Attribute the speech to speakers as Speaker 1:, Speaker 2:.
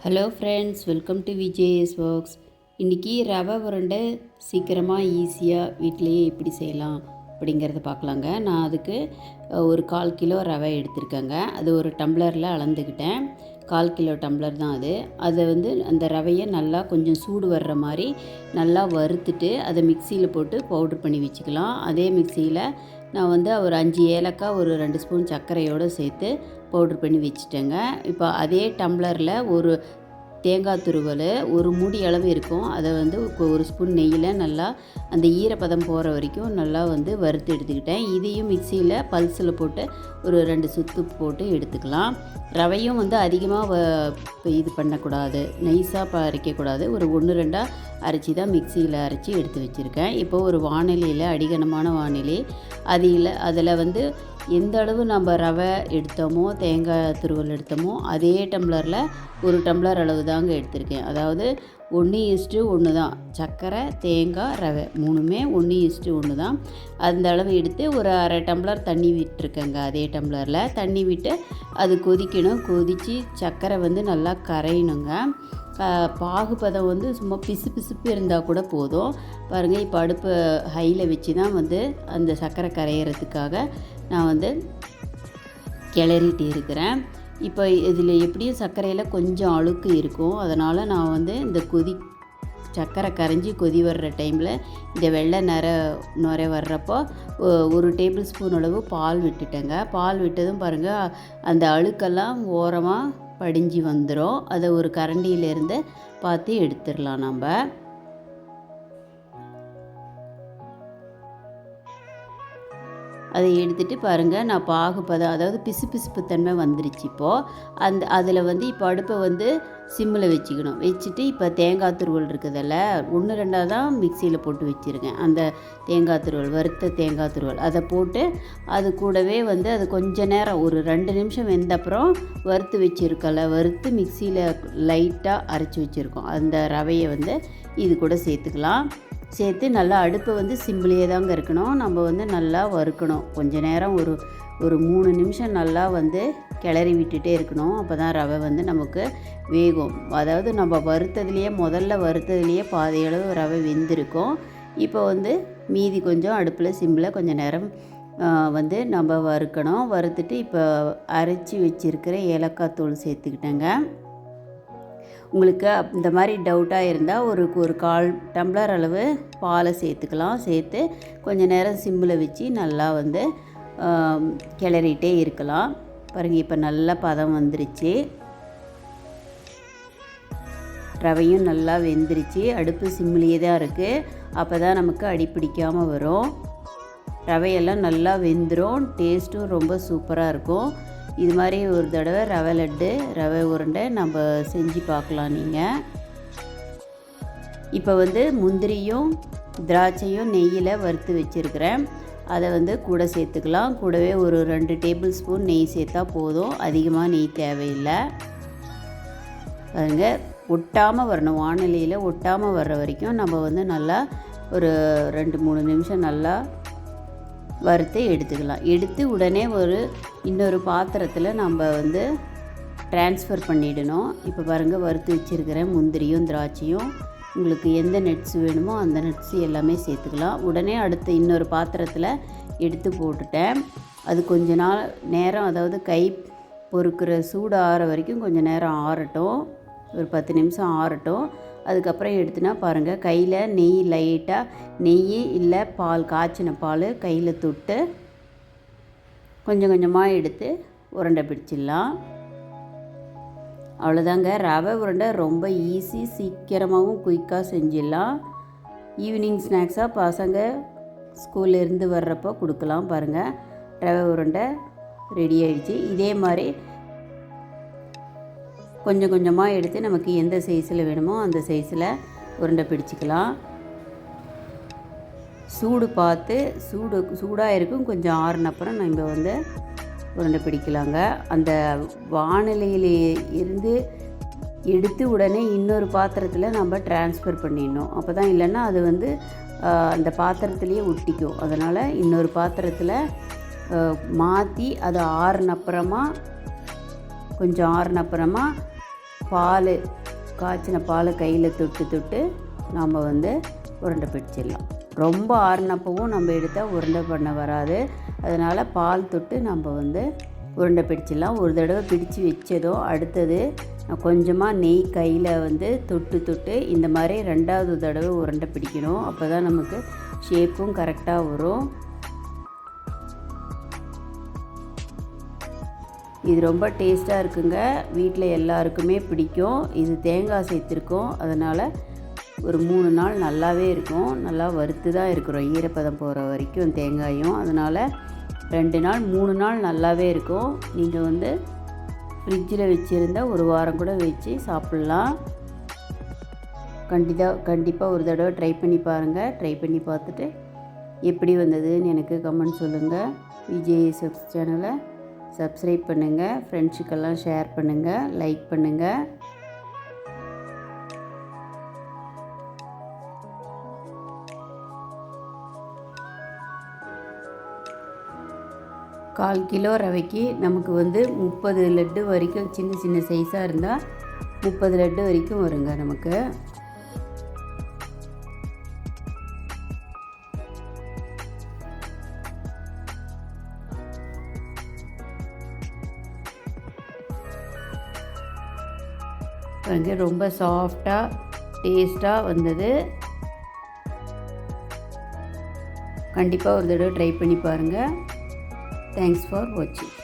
Speaker 1: Hello friends, welcome to VJS works. இன்றைக்கி ரவை உருண்டை சீக்கிரமாக ஈஸியாக வீட்டிலையே எப்படி செய்யலாம் அப்படிங்கிறத பார்க்கலாங்க. நான் அதுக்கு ஒரு 1/4 கிலோ ரவை எடுத்திருக்கேங்க. அது ஒரு டம்ளரில் அளந்துக்கிட்டேன். 1/4 கிலோ டம்ளர் தான் அது. அதை அந்த ரவையை நல்லா கொஞ்சம் சூடு வர்ற மாதிரி நல்லா வறுத்துட்டு அதை மிக்சியில் போட்டு பவுட்ரு பண்ணி வச்சுக்கலாம். அதே மிக்சியில் நான் ஒரு 5 ஏலக்காய், ஒரு 2 ஸ்பூன் சர்க்கரையோடு சேர்த்து பவுட்ரு பண்ணி வச்சுட்டேங்க. இப்போ அதே டம்ளரில் ஒரு தேங்காய் துருவல் ஒரு மூடி அளவு இருக்கும். அதை ஒரு ஸ்பூன் நெய்யில் நல்லா அந்த ஈரப்பதம் போகிற வரைக்கும் நல்லா வறுத்து எடுத்துக்கிட்டேன். இதையும் மிக்சியில் பல்ஸில் போட்டு ஒரு 2 சுத்து போட்டு எடுத்துக்கலாம். ரவையும் அதிகமாக இது பண்ணக்கூடாது, நைஸாக அரைக்கக்கூடாது. ஒரு 1-2 அரைச்சி தான் மிக்சியில் அரைச்சி எடுத்து வச்சுருக்கேன். இப்போ ஒரு வானிலையில், அடிகனமான வானிலை, அதில் எந்த அளவு நம்ம ரவை எடுத்தோமோ, தேங்காய் துருவல் எடுத்தோமோ, அதே டம்ளரில் ஒரு டம்ளர் அளவு தாங்க எடுத்திருக்கேன். அதாவது 1:1 தான். சர்க்கரை, தேங்காய், ரவை 3மே 1:1 தான். அந்த அளவு எடுத்து ஒரு அரை டம்ளர் தண்ணி விட்டுருக்கேங்க. அதே டம்ளரில் தண்ணி விட்டு அது கொதிக்கணும். கொதித்து சர்க்கரை நல்லா கரையணுங்க. பாகுபதம் சும்மா பிசுப்பு இருந்தால் கூட போதும். பாருங்கள், இப்போ அடுப்பு ஹையில் வச்சு தான் அந்த சர்க்கரை கரையிறதுக்காக நான் கிளறிட்டு இருக்கிறேன். இப்போ இதில் எப்படியும் சர்க்கரையில் கொஞ்சம் அழுக்கு இருக்கும். அதனால் நான் இந்த சர்க்கரை கரைஞ்சி கொதி வர்ற டைமில் இந்த வெள்ளை நுரை வர்றப்போ 1 டேபிள் ஸ்பூன் அளவு பால் விட்டுட்டேங்க. பால் விட்டதும் பாருங்கள், அந்த அழுக்கெல்லாம் ஓரமாக படிஞ்சு வந்துடும். அதை ஒரு கரண்டியிலேருந்து பார்த்து எடுத்துடலாம். நம்ம அதை எடுத்துகிட்டு பாருங்கள், நான் பாகுபதம், அதாவது பிசுப்பு தன்மை வந்துருச்சு. இப்போது அதில் இப்போ அடுப்பை சிம்மில் வச்சுக்கணும். வச்சுட்டு இப்போ தேங்காய் துருவல் இருக்குதில்ல, 1-2 தான் மிக்சியில் போட்டு வச்சுருக்கேன். அந்த தேங்காய் துருவல், வறுத்த தேங்காய் துருவல், அதை போட்டு அது கூடவே அது கொஞ்சம் நேரம் ஒரு 2 நிமிஷம் வெந்தப்புறம் வறுத்து வச்சுருக்கல, வறுத்து மிக்சியில் லைட்டாக அரைச்சி வச்சுருக்கோம் அந்த ரவையை இது கூட சேர்த்துக்கலாம். சேர்த்து நல்லா அடுப்பை சிம்பிளையே தாங்க இருக்கணும். நம்ம நல்லா வறுக்கணும். கொஞ்சம் நேரம் ஒரு 3 நிமிஷம் நல்லா கிளறி விட்டுட்டே இருக்கணும். அப்போ தான் ரவை நமக்கு வேகும். அதாவது நம்ம முதல்ல வறுத்ததுலேயே பாதியளவு ரவை வெந்திருக்கும். இப்போ மீதி கொஞ்சம் அடுப்பில் சிம்பிளில் கொஞ்சம் நேரம் நம்ம வறுக்கணும். வறுத்துட்டு இப்போ அரைச்சி வச்சுருக்கிற ஏலக்காய் தூள் சேர்த்துக்கிட்டேங்க. உங்களுக்கு இந்த மாதிரி டவுட்டாக இருந்தால் ஒரு 1/4 டம்ளர் அளவு பாலை சேர்த்துக்கலாம். சேர்த்து கொஞ்சம் நேரம் சிம்மில் வச்சு நல்லா கிளறிட்டே இருக்கலாம். பாருங்கள், இப்போ நல்லா பதம் வந்துருச்சு. ரவையும் நல்லா வெந்துருச்சு. அடுப்பு சிம்மிலேயே தான் இருக்குது. அப்போ தான் நமக்கு அடிப்பிடிக்காமல் வரும். ரவையெல்லாம் நல்லா வெந்துடும். டேஸ்ட்டும் ரொம்ப சூப்பராக இருக்கும். இது மாதிரி ஒரு தடவை ரவை லட்டு, ரவை உருண்டை நம்ம செஞ்சு பார்க்கலாம் நீங்கள். இப்போ முந்திரியும் திராட்சையும் நெய்யில் வறுத்து வச்சுருக்கிறேன். அதை கூட சேர்த்துக்கலாம். கூடவே ஒரு 2 டேபிள் ஸ்பூன் நெய் சேர்த்தா போதும். அதிகமாக நெய் தேவையில்லை. பாருங்க, ஒட்டாமல் வரணும். வானிலையில் ஒட்டாமல் வர்ற வரைக்கும் நம்ம நல்லா ஒரு 2-3 நிமிஷம் நல்லா வறுத்து எடுத்துக்கலாம். எடுத்து உடனே இன்னொரு பாத்திரத்தில் நம்ம ட்ரான்ஸ்ஃபர் பண்ணிடணும். இப்போ பாருங்கள், வறுத்து வச்சுருக்கிறேன் முந்திரியும் திராட்சையும். உங்களுக்கு எந்த நட்ஸ் வேணுமோ அந்த நட்ஸ் எல்லாமே சேர்த்துக்கலாம். உடனே அடுத்து இன்னொரு பாத்திரத்தில் எடுத்து போட்டுட்டேன். அது கொஞ்ச நேரம், அதாவது கை பொறுக்கிற சூடு ஆற வரைக்கும் கொஞ்சம் நேரம் ஆறட்டும். ஒரு 10 நிமிஷம் ஆறட்டும். அதுக்கப்புறம் எடுத்துனா பாருங்கள், கையில் நெய், லைட்டாக நெய் இல்லை பால், காய்ச்சின பால் கையில் தொட்டு கொஞ்சம் கொஞ்சமாக எடுத்து உருண்டை பிடிச்சிடலாம். அவ்வளோதாங்க. ரவை உருண்டை ரொம்ப ஈஸி, சீக்கிரமாகவும் குயிக்காக செஞ்சிடலாம். ஈவினிங் ஸ்நாக்ஸாக பசங்க ஸ்கூல்லேருந்து வர்றப்போ கொடுக்கலாம். பாருங்கள், ரவை உருண்டை ரெடி ஆகிடுச்சு. இதே மாதிரி கொஞ்சம் கொஞ்சமாக எடுத்து நமக்கு எந்த சைஸில் வேணுமோ அந்த சைஸில் உருண்டை பிடிச்சிக்கலாம். சூடு பார்த்து, சூடாக இருக்கும். கொஞ்சம் ஆறுனப்புறம் நம்ம உருண்டை பிடிக்கலாங்க. அந்த வானிலையில் இருந்து எடுத்து உடனே இன்னொரு பாத்திரத்தில் நம்ம ட்ரான்ஸ்ஃபர் பண்ணிடணும். அப்போ தான், இல்லைன்னா அது அந்த பாத்திரத்துலேயே ஒட்டிக்கும். அதனால் இன்னொரு பாத்திரத்தில் மாற்றி அது கொஞ்சம் ஆறுனப்புறமா பால், காய்ச்சின பால் கையில் தொட்டு தொட்டு நாம் வந்து உருண்டை பிடிச்சிடலாம். ரொம்ப ஆறுனப்பவும் நம்ம எடுத்தால் உருண்டை பண்ண வராது. அதனால் பால் தொட்டு நம்ம வந்து உருண்டை பிடிச்சிடலாம். ஒரு தடவை பிடிச்சி வச்சதும் அடுத்தது நான் கொஞ்சமாக நெய் கையில் வந்து தொட்டு தொட்டு இந்த மாதிரி 2வது தடவை உருண்டை பிடிக்கணும். அப்போ தான் நமக்கு ஷேப்பும் கரெக்டாக வரும். இது ரொம்ப டேஸ்ட்டாக இருக்குங்க. வீட்டில் எல்லாருக்குமே பிடிக்கும். இது தேங்காய் சேர்த்துருக்கோம், அதனால் ஒரு 3 நாள் நல்லாவே இருக்கும். நல்லா வறுத்து தான் இருக்கிறோம், ஈரப்பதம் போகிற வரைக்கும் தேங்காயும். அதனால் 2 நாள் 3 நாள் நல்லாவே இருக்கும். நீங்கள் வந்து ஃப்ரிட்ஜில் வச்சுருந்தால் ஒரு வாரம் கூட வச்சு சாப்பிட்லாம். கண்டிப்பாக ஒரு தடவை ட்ரை பண்ணி பாருங்கள். ட்ரை பண்ணி பார்த்துட்டு எப்படி வந்ததுன்னு எனக்கு கமெண்ட் சொல்லுங்கள். விஜேஎஸ் ஒர்க்ஸ் சேனலை சப்ஸ்கிரைப் பண்ணுங்கள், ஃப்ரெண்ட்ஸுக்கெல்லாம் ஷேர் பண்ணுங்கள், லைக் பண்ணுங்கள். கால் கிலோ ரவைக்கு நமக்கு வந்து 30 லட்டு வரைக்கும், சின்ன சின்ன சைஸாக இருந்தால் 30 லட்டு வரைக்கும் வருங்க நமக்கு. பாருங்க, ரொம்ப சாஃப்டாக டேஸ்ட்டாக வந்தது. கண்டிப்பாக ஒரு தடவை ட்ரை பண்ணி பாருங்கள். தேங்க்ஸ் ஃபார் வாட்சிங்.